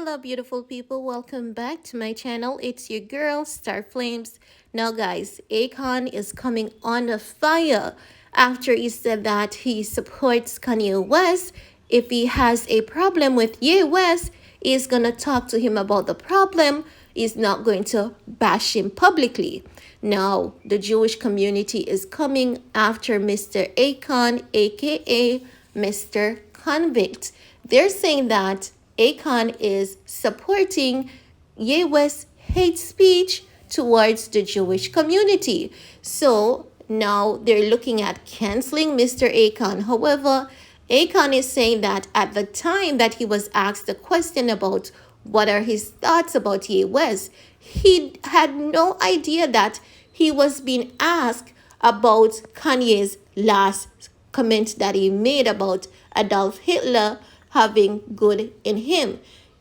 Hello, beautiful people. Welcome back to my channel. It's your girl, Star Flames. Now, guys, Akon is coming on a fire after he said that he supports Kanye West. If he has a problem with Ye West, he's gonna talk to him about the problem. He's not going to bash him publicly. Now, the Jewish community is coming after Mr. Akon, aka Mr. Convict. They're saying that Akon is supporting Ye West's hate speech towards the Jewish community. So now they're looking at canceling Mr. Akon. However, Akon is saying that at the time that he was asked the question about what are his thoughts about Ye West, he had no idea that he was being asked about Kanye's last comment that he made about Adolf Hitler having good in him.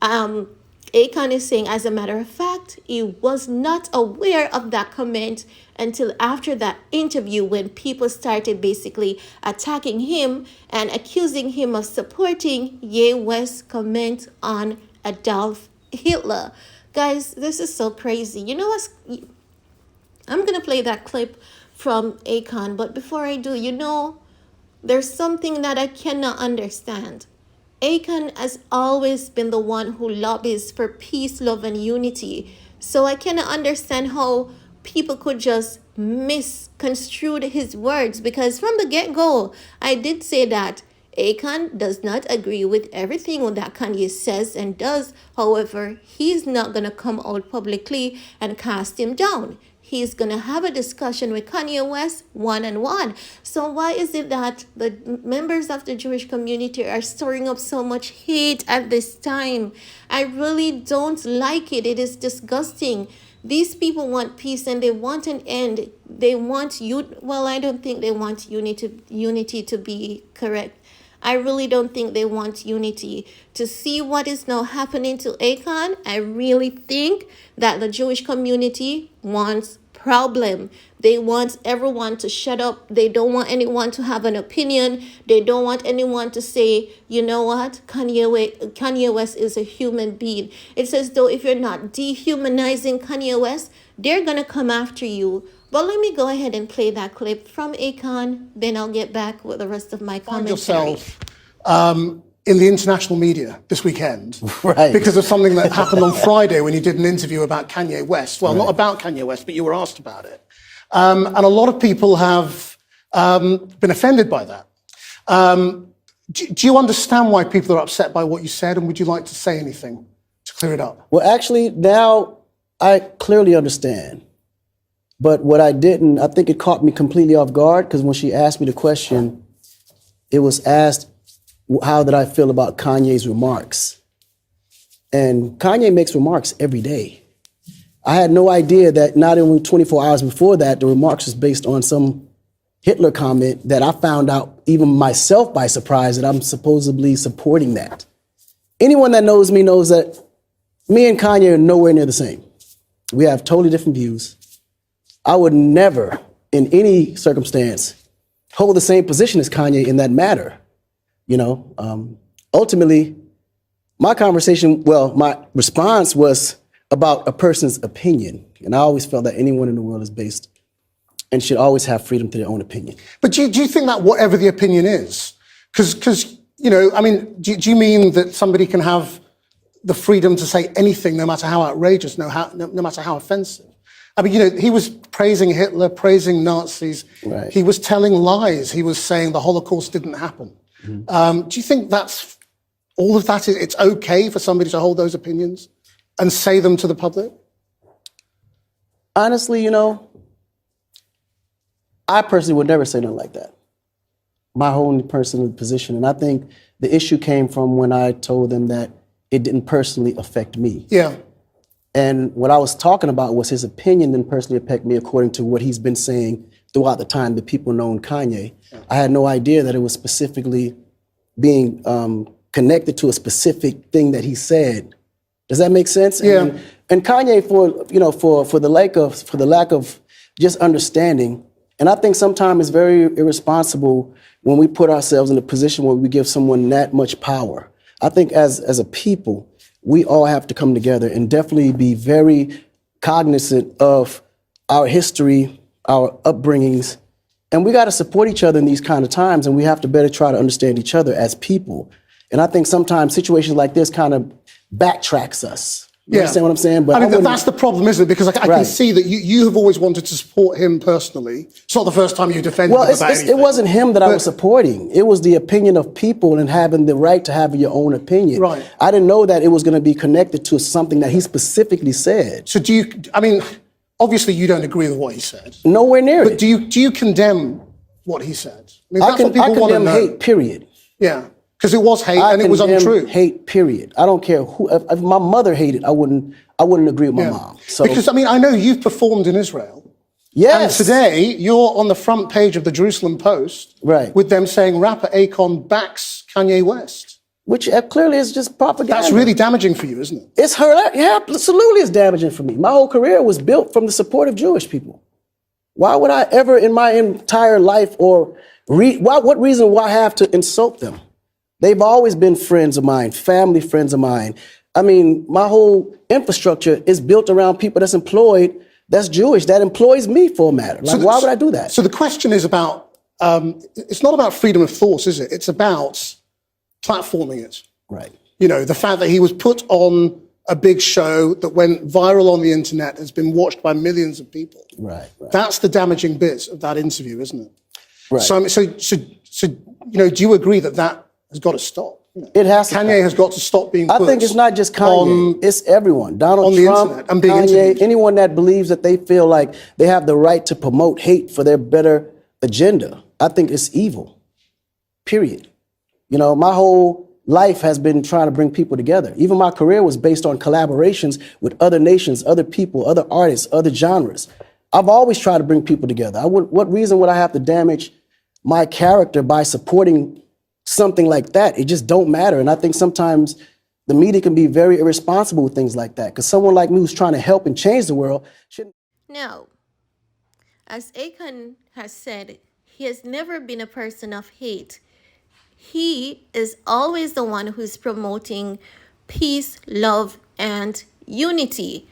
Akon is saying, as a matter of fact, he was not aware of that comment until after that interview when people started basically attacking him and accusing him of supporting Ye West's comment on Adolf Hitler. Guys, this is so crazy. You know what? I'm going to play that clip from Akon, but before I do, there's something that I cannot understand. Akon has always been the one who lobbies for peace, love, and unity. So I cannot understand how people could just misconstrue his words, because from the get-go, I did say that Akon does not agree with everything that Kanye says and does. However, he's not going to come out publicly and cast him down. He's going to have a discussion with Kanye West one-on-one. So why is it that the members of the Jewish community are stirring up so much hate at this time? I really don't like it. It is disgusting. These people want peace and they want an end. They want I don't think they want unity to be correct. I really don't think they want unity. To see what is now happening to Akon, I really think that the Jewish community wants problem. They want everyone to shut up. They don't want anyone to have an opinion. They don't want anyone to say, you know what, Kanye West is a human being. It's as though if you're not dehumanizing Kanye West, they're going to come after you. But let me go ahead and play that clip from Akon, then I'll get back with the rest of my commentary. Find yourself in the international media this weekend, right? Because of something that happened on Friday when you did an interview about Kanye West. Well, not about Kanye West, but you were asked about it. And a lot of people have been offended by that. Do you understand why people are upset by what you said, and would you like to say anything to clear it up? Well, actually, now I clearly understand. But what I didn't, I think it caught me completely off guard, because when she asked me the question, it was asked, how did I feel about Kanye's remarks? And Kanye makes remarks every day. I had no idea that not only 24 hours before that, the remarks was based on some Hitler comment that I found out even myself by surprise that I'm supposedly supporting that. Anyone that knows me knows that me and Kanye are nowhere near the same. We have totally different views. I would never, in any circumstance, hold the same position as Kanye in that matter. Ultimately, my response was about a person's opinion. And I always felt that anyone in the world is based and should always have freedom to their own opinion. But do you think that whatever the opinion is, because do you mean that somebody can have the freedom to say anything, no matter how outrageous, no matter how offensive? I mean, he was praising Hitler, praising Nazis. Right. He was telling lies. He was saying the Holocaust didn't happen. Mm-hmm. Do you think that's all of that? It's okay for somebody to hold those opinions and say them to the public? Honestly, I personally would never say nothing like that. My whole personal position. And I think the issue came from when I told them that it didn't personally affect me. Yeah. And what I was talking about was his opinion didn't personally affect me according to what he's been saying throughout the time that people known Kanye. I had no idea that it was specifically being connected to a specific thing that he said. Does that make sense? Yeah. And Kanye, for the lack of just understanding, and I think sometimes it's very irresponsible when we put ourselves in a position where we give someone that much power. I think as a people, we all have to come together and definitely be very cognizant of our history, our upbringings, and we got to support each other in these kind of times, and we have to better try to understand each other as people. And I think sometimes situations like this kind of backtracks us. You understand what I'm saying? But I mean, that's the problem, isn't it? Because I can see that you have always wanted to support him personally. It's not the first time you defended him about anything. It wasn't him that I was supporting. It was the opinion of people and having the right to have your own opinion. Right. I didn't know that it was going to be connected to something that he specifically said. So I mean, obviously you don't agree with what he said. Nowhere near it. But do you condemn what he said? I mean, that's what people want to know. Hate, period. Yeah. Because it was hate and it was untrue. Hate, period. I don't care who. If my mother hated, I wouldn't agree with my mom. So, because I mean, I know you've performed in Israel. Yes. And today you're on the front page of the Jerusalem Post, right, with them saying rapper Akon backs Kanye West, which clearly is just propaganda. That's really damaging for you, isn't it? It's her. Yeah, absolutely, it's damaging for me. My whole career was built from the support of Jewish people. Why would I ever, in my entire life, what reason would I have to insult them? They've always been friends of mine, family friends of mine. I mean, my whole infrastructure is built around people that's employed, that's Jewish, that employs me for a matter. Like, why would I do that? So the question is about, it's not about freedom of thought, is it? It's about platforming it. Right. You know, the fact that he was put on a big show that went viral on the internet, has been watched by millions of people. Right. That's the damaging bit of that interview, isn't it? Right. So you know, do you agree that has got to stop? It has to. Kanye has got to stop being put. I think it's not just Kanye. It's everyone. Donald Trump, and being Kanye, interviewed. anyone that believes that they feel like they have the right to promote hate for their better agenda. I think it's evil. Period. You know, my whole life has been trying to bring people together. Even my career was based on collaborations with other nations, other people, other artists, other genres. I've always tried to bring people together. What reason would I have to damage my character by supporting something like that? It just don't matter. And I think sometimes the media can be very irresponsible with things like that, because someone like me who's trying to help and change the world shouldn't. Now, as Akon has said, he has never been a person of hate. He is always the one who's promoting peace, love, and unity.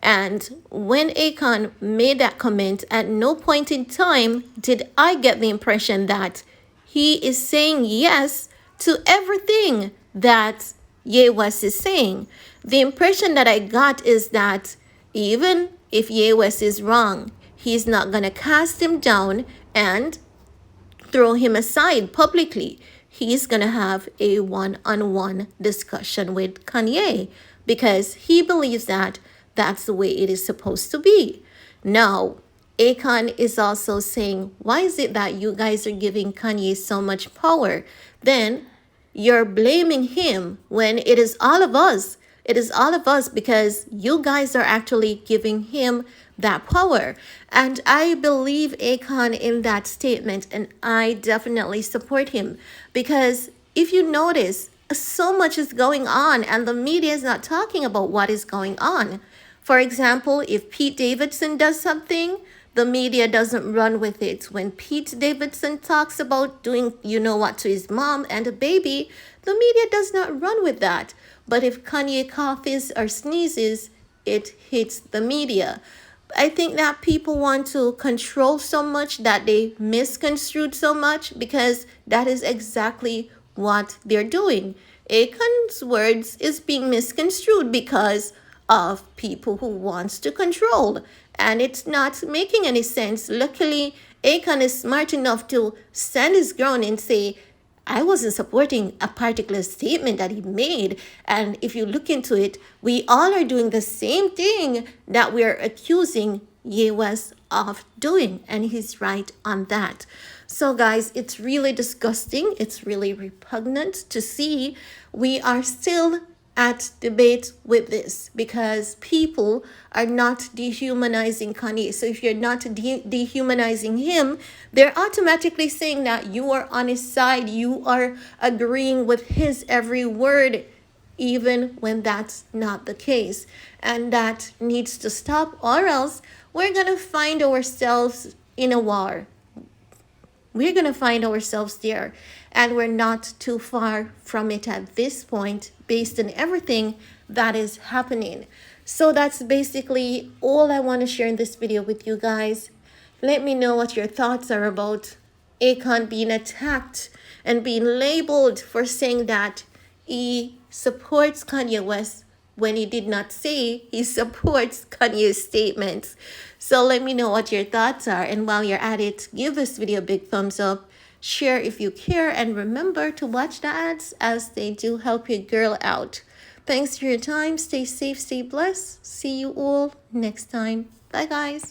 And when Akon made that comment, at no point in time did I get the impression that he is saying yes to everything that Ye West is saying. The impression that I got is that even if Ye West is wrong, he's not going to cast him down and throw him aside publicly. He's going to have a one-on-one discussion with Kanye because he believes that that's the way it is supposed to be. Now, Akon is also saying, why is it that you guys are giving Kanye so much power? Then you're blaming him when it is all of us. It is all of us because you guys are actually giving him that power. And I believe Akon in that statement, and I definitely support him because if you notice, so much is going on and the media is not talking about what is going on. For example, if Pete Davidson does something, the media doesn't run with it. When Pete Davidson talks about doing you know what to his mom and a baby, the media does not run with that. But if Kanye coughs or sneezes, it hits the media. I think that people want to control so much that they misconstrued so much because that is exactly what they're doing. Akon's words is being misconstrued because of people who wants to control, and it's not making any sense. Luckily, Akon is smart enough to stand his ground and say, I wasn't supporting a particular statement that he made. And if you look into it, we all are doing the same thing that we're accusing Ye West of doing. And he's right on that. So guys, it's really disgusting. It's really repugnant to see we are still at debate with this because people are not dehumanizing Kanye. So if you're not dehumanizing him, they're automatically saying that you are on his side. You are agreeing with his every word, even when that's not the case. And that needs to stop, or else we're going to find ourselves in a war. We're going to find ourselves there, and we're not too far from it at this point based on everything that is happening. So that's basically all I want to share in this video with you guys. Let me know what your thoughts are about Akon being attacked and being labeled for saying that he supports Kanye West when he did not say he supports Kanye's statements. So let me know what your thoughts are. And while you're at it, give this video a big thumbs up, share if you care, and remember to watch the ads as they do help your girl out. Thanks for your time. Stay safe, stay blessed. See you all next time. Bye, guys.